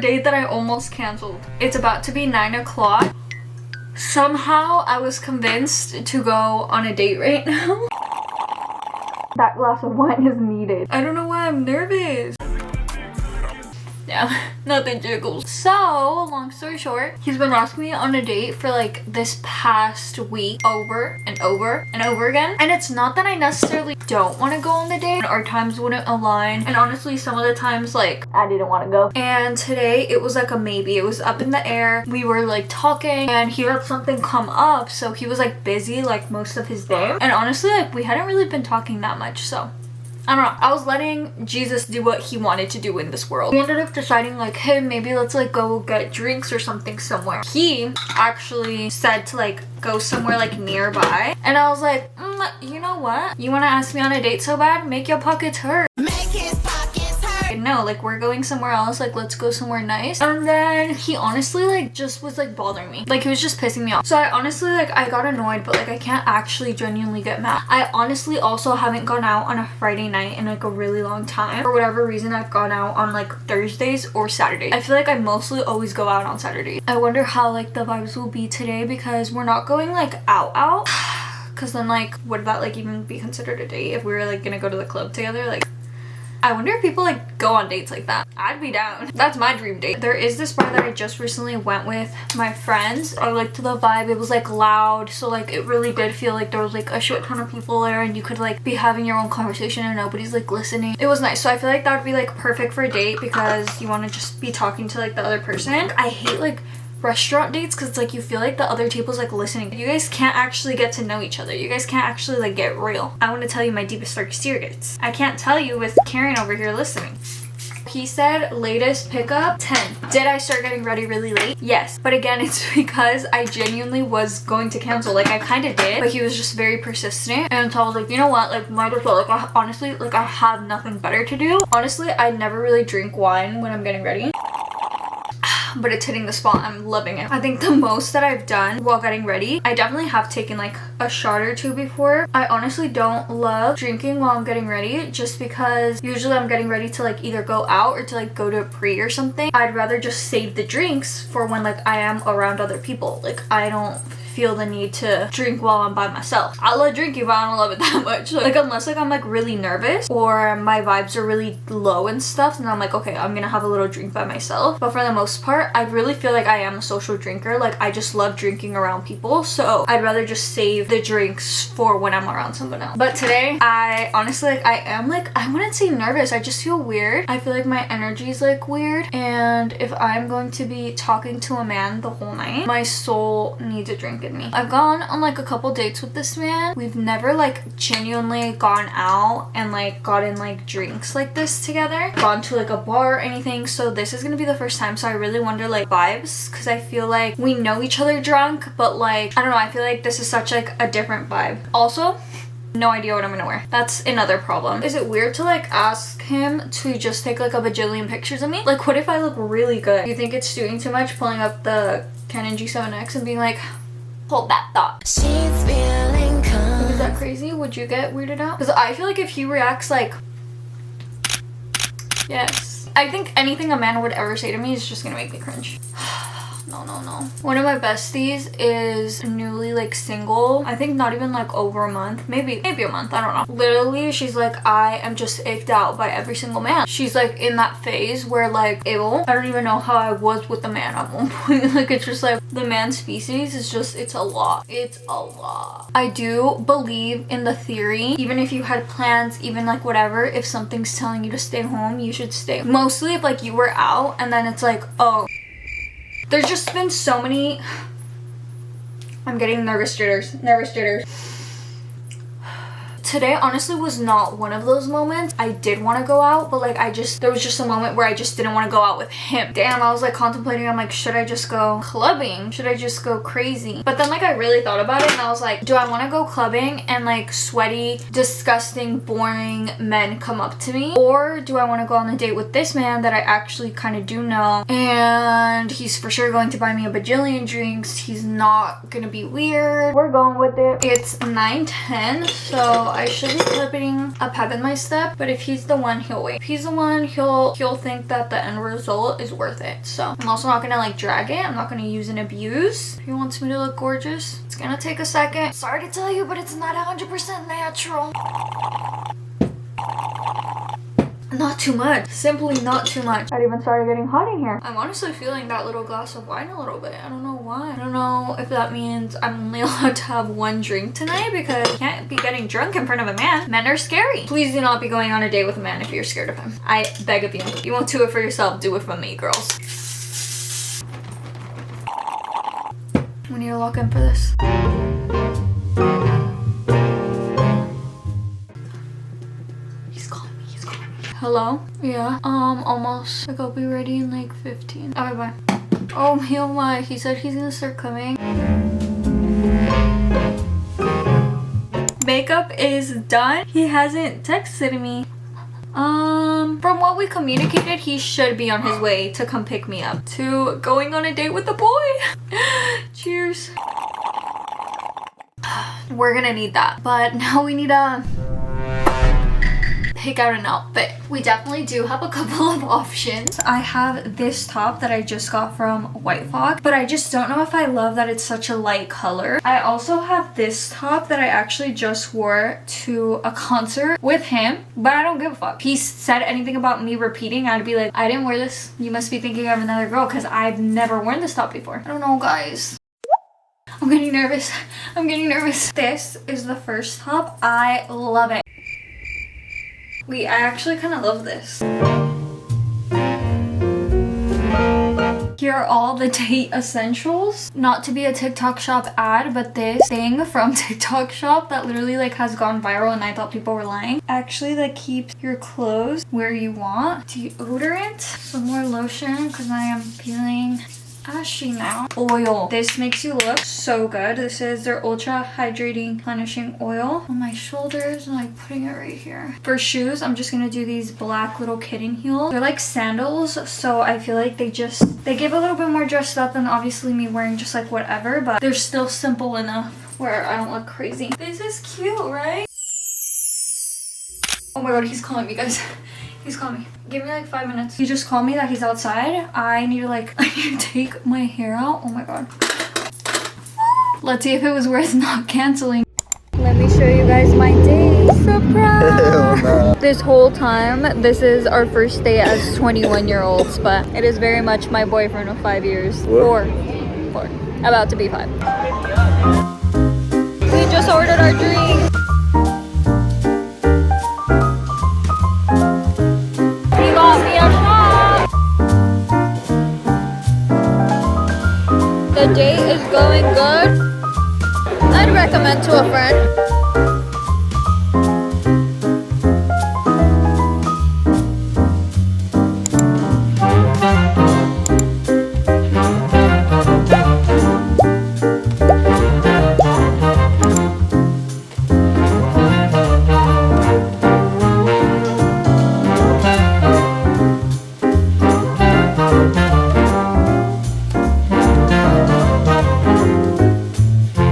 date that I almost canceled. It's about to be 9 o'clock. Somehow I was convinced to go on a date right now. That glass of wine is needed. I don't know why I'm nervous. Yeah, nothing jiggles. So, long story short, he's been asking me on a date for like this past week over and over and over again. And it's not that I necessarily don't want to go on the date. Our times wouldn't align. And honestly, some of the times like I didn't want to go. And today it was like a maybe. It was up in the air. We were like talking and he had something come up. So he was like busy like most of his day. And honestly, like we hadn't really been talking that much. So I don't know. I was letting Jesus do what he wanted to do in this world. We ended up deciding like, hey, maybe let's like go get drinks or something somewhere. He actually said to like go somewhere like nearby. And I was like, you know what? You want to ask me on a date so bad? Make your pockets hurt. Make his pockets hurt. No, like we're going somewhere else. Like let's go somewhere nice. And then he honestly like just was like bothering me. Like he was just pissing me off. So I honestly like I got annoyed, but like I can't actually genuinely get mad. I honestly also haven't gone out on a Friday night in like a really long time. For whatever reason, I've gone out on like Thursdays or Saturdays. I feel like I mostly always go out on Saturdays. I wonder how like the vibes will be today because we're not going like out. Because then like would that like even be considered a date if we were like gonna go to the club together? Like I wonder if people like go on dates like that. I'd be down. That's my dream date. There is this bar that I just recently went with my friends. I liked the vibe. It was like loud, so like it really did feel like there was like a shit ton of people there and you could like be having your own conversation and nobody's like listening. It was nice. So I feel like that would be like perfect for a date because you want to just be talking to like the other person. I hate like restaurant dates because it's like you feel like the other table's like listening. You guys can't actually get to know each other. You guys can't actually like get real. I want to tell you my deepest darkest secrets. I can't tell you with Karen over here listening. He said latest pickup 10. Did I start getting ready really late? Yes, but again it's because I genuinely was going to cancel. Like I kind of did, but he was just very persistent, and so I was like, you know what, like might as well. Like honestly, like I have nothing better to do. Honestly, I never really drink wine when I'm getting ready, but it's hitting the spot. I'm loving it. I think the most that I've done while getting ready, I definitely have taken like a shot or two before. I honestly don't love drinking while I'm getting ready just because usually I'm getting ready to like either go out or to like go to a pre or something. I'd rather just save the drinks for when like I am around other people. Like I don't feel the need to drink while I'm by myself. I love drinking, but I don't love it that much. Like unless like I'm like really nervous or my vibes are really low and stuff, and I'm like, okay, I'm gonna have a little drink by myself. But for the most part, I really feel like I am a social drinker. Like I just love drinking around people, so I'd rather just save the drinks for when I'm around someone else. But today, I honestly like I am like, I wouldn't say nervous, I just feel weird. I feel like my energy is like weird, and if I'm going to be talking to a man the whole night, my soul needs a drink in me. I've gone on like a couple dates with this man. We've never like genuinely gone out and like gotten like drinks like this together, gone to like a bar or anything, so this is gonna be the first time. So I really wonder like vibes, because I feel like we know each other drunk, but like I don't know, I feel like this is such like a different vibe. Also, no idea what I'm gonna wear. That's another problem. Is it weird to like ask him to just take like a bajillion pictures of me? Like what if I look really good? Do you think it's doing too much pulling up the Canon G7X and being like, hold that thought? She's feeling is that crazy? Would you get weirded out? Because I feel like if he reacts like yes, I think anything a man would ever say to me is just gonna make me cringe. No. One of my besties is newly like single. I think not even like over a month, maybe a month, I don't know. Literally, she's like, I am just icked out by every single man. She's like in that phase where like, ew, I don't even know how I was with the man at one point. Like it's just like the man species is just, it's a lot. I do believe in the theory, even if you had plans, even like whatever, if something's telling you to stay home, you should stay. Mostly if like you were out and then it's like, oh, there's just been so many. I'm getting nervous jitters. Today honestly was not one of those moments. I did want to go out, but like there was just a moment where I just didn't want to go out with him. Damn, I was like contemplating, I'm like, should I just go clubbing? Should I just go crazy? But then like I really thought about it and I was like, do I want to go clubbing and like sweaty, disgusting, boring men come up to me? Or do I want to go on a date with this man that I actually kind of do know, and he's for sure going to buy me a bajillion drinks. He's not gonna be weird. We're going with it. It's 9:10, so I should be clipping a pep in my step, but if he's the one, he'll wait. If he's the one, he'll think that the end result is worth it. So I'm also not gonna like drag it. I'm not gonna use and abuse. He wants me to look gorgeous. It's gonna take a second. Sorry to tell you, but it's not 100% natural. Not too much. Simply not too much. It even started getting hot in here. I'm honestly feeling that little glass of wine a little bit. I don't know why. I don't know if that means I'm only allowed to have one drink tonight because I can't be getting drunk in front of a man. Men are scary. Please do not be going on a date with a man if you're scared of him. I beg of you. You won't do it for yourself. Do it for me, girls. We need to lock in for this. Hello? Yeah. Almost. Like, I'll be ready in like 15. Okay, bye. Oh my, he said he's gonna start coming. Makeup is done. He hasn't texted me. From what we communicated, he should be on his way to come pick me up. To going on a date with the boy. Cheers. We're gonna need that. But now we need to pick out an outfit. We definitely do have a couple of options. I have this top that I just got from White Fox, but I just don't know if I love that it's such a light color. I also have this top that I actually just wore to a concert with him, but I don't give a fuck. If he said anything about me repeating, I'd be like, I didn't wear this. You must be thinking of another girl because I've never worn this top before. I don't know, guys. I'm getting nervous. I'm getting nervous. This is the first top. I love it. I actually kind of love this. Here are all the date essentials. Not to be a TikTok shop ad, but this thing from TikTok shop that literally like has gone viral and I thought people were lying. Actually, that keeps your clothes where you want. Deodorant, some more lotion because I am feeling ashy now. Oil. This makes you look so good. This is their ultra hydrating replenishing oil on my shoulders and like putting it right here. For shoes, I'm just gonna do these black little kitten heels. They're like sandals, so I feel like they give a little bit more dressed up than obviously me wearing just like whatever, but they're still simple enough where I don't look crazy. This is cute, right? Oh my god, he's calling me, guys. He's calling me. Give me like 5 minutes. He just called me that he's outside. I need to take my hair out. Oh my god. Let's see if it was worth not canceling. Let me show you guys my day. Surprise! This whole time, this is our first day as 21-year-olds, but it is very much my boyfriend of 5 years. Four. About to be 5. We just ordered our drinks. The date is going good. I'd recommend to a friend.